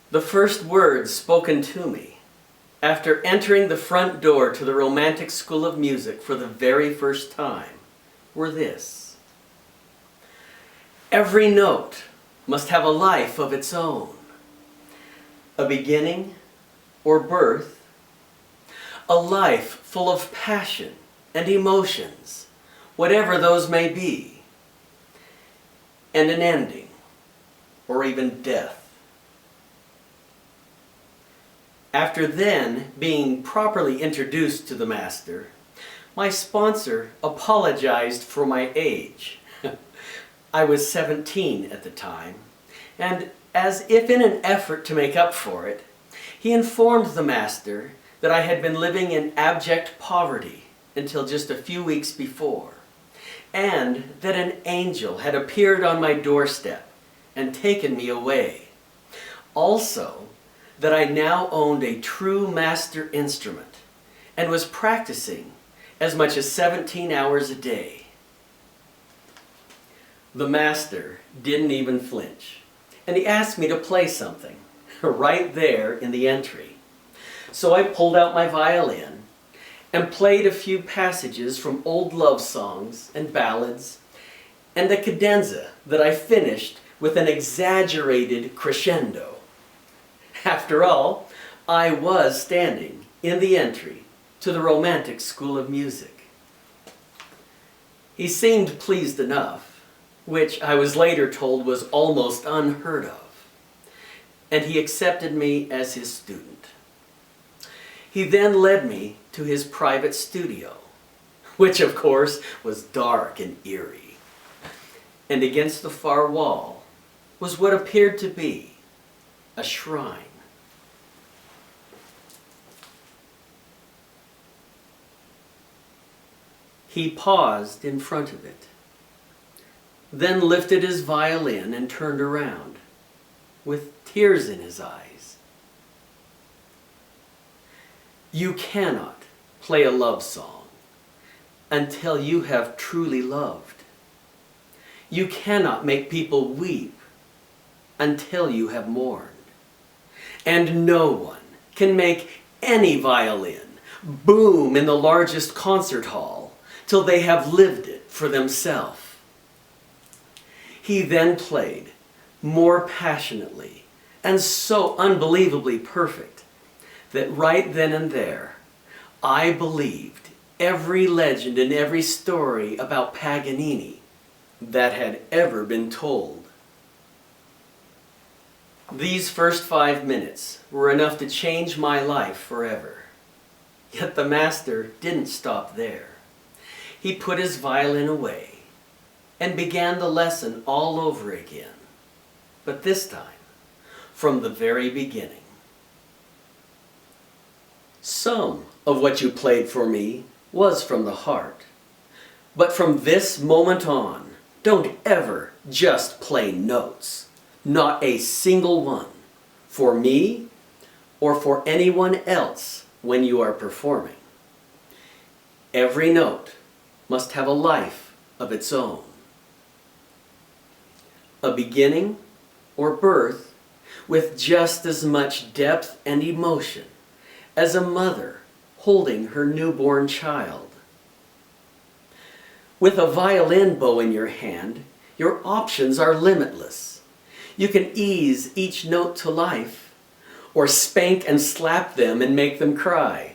The first words spoken to me after entering the front door to the Romantic School of Music for the very first time were this: every note must have a life of its own, a beginning or birth, a life full of passion and emotions, whatever those may be, and an ending, or even death. After then being properly introduced to the master, my sponsor apologized for my age. I was 17 at the time, and as if in an effort to make up for it, he informed the master that I had been living in abject poverty until just a few weeks before, and that an angel had appeared on my doorstep and taken me away. Also, that I now owned a true master instrument and was practicing as much as 17 hours a day. The master didn't even flinch, and he asked me to play something right there in the entry. So I pulled out my violin and played a few passages from old love songs and ballads, and a cadenza that I finished with an exaggerated crescendo. After all, I was standing in the entry to the Romantic School of Music. He seemed pleased enough, which I was later told was almost unheard of, and he accepted me as his student. He then led me to his private studio, which of course was dark and eerie, and against the far wall was what appeared to be a shrine. He paused in front of it, then lifted his violin and turned around, with tears in his eyes. You cannot play a love song until you have truly loved. You cannot make people weep until you have mourned. And no one can make any violin boom in the largest concert hall till they have lived it for themselves. He then played more passionately and so unbelievably perfect that right then and there I believed every legend and every story about Paganini that had ever been told. These first 5 minutes were enough to change my life forever. Yet the master didn't stop there. He put his violin away and began the lesson all over again, but this time from the very beginning. Some of what you played for me was from the heart, but from this moment on, don't ever just play notes, not a single one, for me or for anyone else when you are performing. Every note must have a life of its own, a beginning or birth with just as much depth and emotion as a mother holding her newborn child. With a violin bow in your hand, your options are limitless. You can ease each note to life, or spank and slap them and make them cry.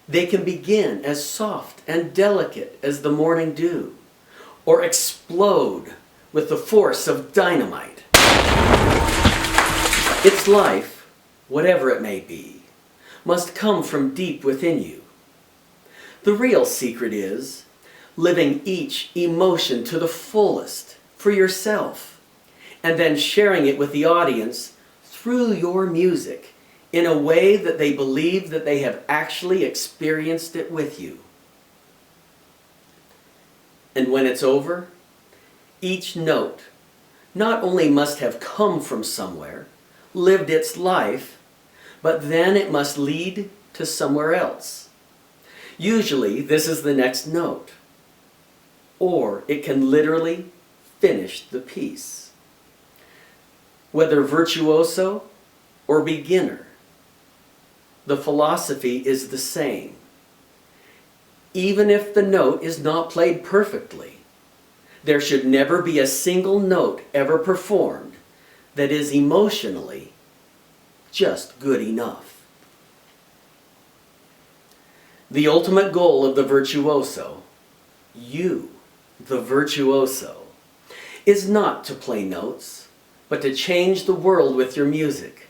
They can begin as soft and delicate as the morning dew, or explode with the force of dynamite. Its life, whatever it may be, must come from deep within you. The real secret is living each emotion to the fullest for yourself, and then sharing it with the audience through your music in a way that they believe that they have actually experienced it with you. And when it's over, each note not only must have come from somewhere, lived its life, but then it must lead to somewhere else. Usually this is the next note, or it can literally finish the piece. Whether virtuoso or beginner, the philosophy is the same. Even if the note is not played perfectly, there should never be a single note ever performed that is emotionally just good enough. The ultimate goal of the virtuoso, you, the virtuoso, is not to play notes, but to change the world with your music,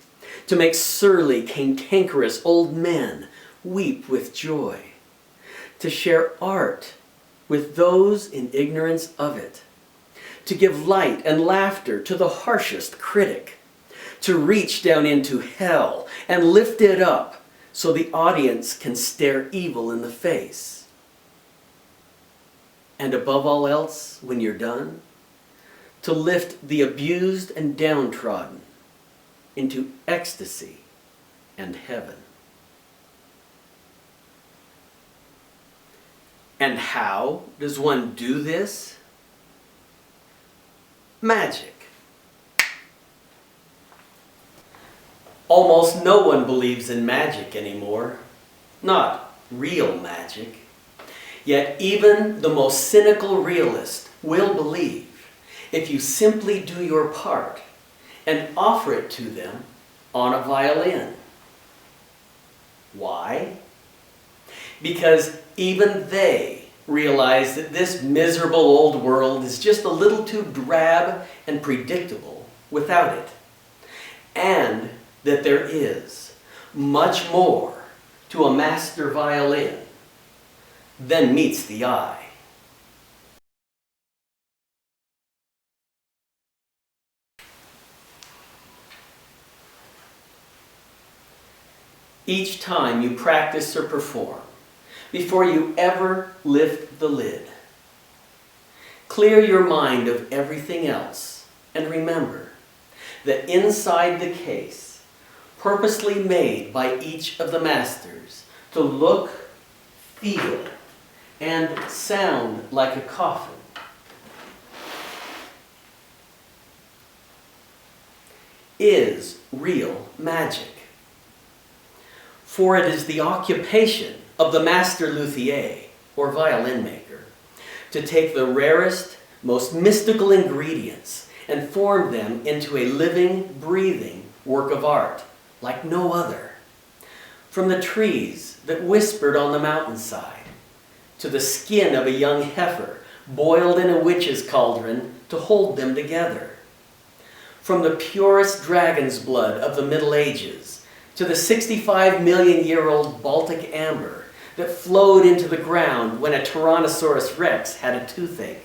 to make surly, cantankerous old men weep with joy, to share art with those in ignorance of it, to give light and laughter to the harshest critic, to reach down into hell and lift it up so the audience can stare evil in the face. And above all else, when you're done, to lift the abused and downtrodden into ecstasy and heaven. And how does one do this? Magic. Almost no one believes in magic anymore. Not real magic. Yet even the most cynical realist will believe if you simply do your part and offer it to them on a violin. Why? Because even they realize that this miserable old world is just a little too drab and predictable without it, and that there is much more to a master violin than meets the eye. Each time you practice or perform, before you ever lift the lid, clear your mind of everything else and remember that inside the case, purposely made by each of the masters to look, feel, and sound like a coffin, is real magic. For it is the occupation of the Master Luthier, or violin maker, to take the rarest, most mystical ingredients and form them into a living, breathing work of art like no other. From the trees that whispered on the mountainside, to the skin of a young heifer boiled in a witch's cauldron to hold them together. From the purest dragon's blood of the Middle Ages, to the 65-million-year-old Baltic amber that flowed into the ground when a Tyrannosaurus rex had a toothache.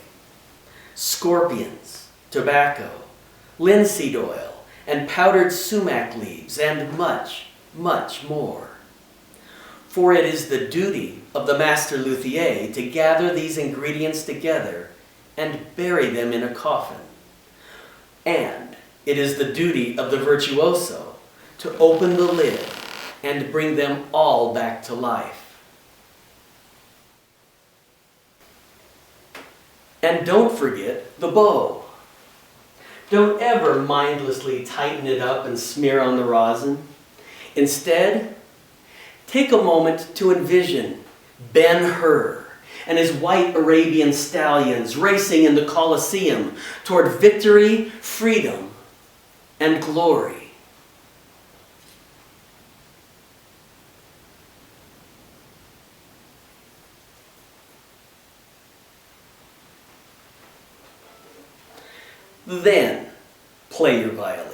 Scorpions, tobacco, linseed oil, and powdered sumac leaves, and much, much more. For it is the duty of the Master Luthier to gather these ingredients together and bury them in a coffin. And it is the duty of the virtuoso to open the lid and bring them all back to life. And don't forget the bow. Don't ever mindlessly tighten it up and smear on the rosin. Instead, take a moment to envision Ben-Hur and his white Arabian stallions racing in the Colosseum toward victory, freedom, and glory. Then play your violin.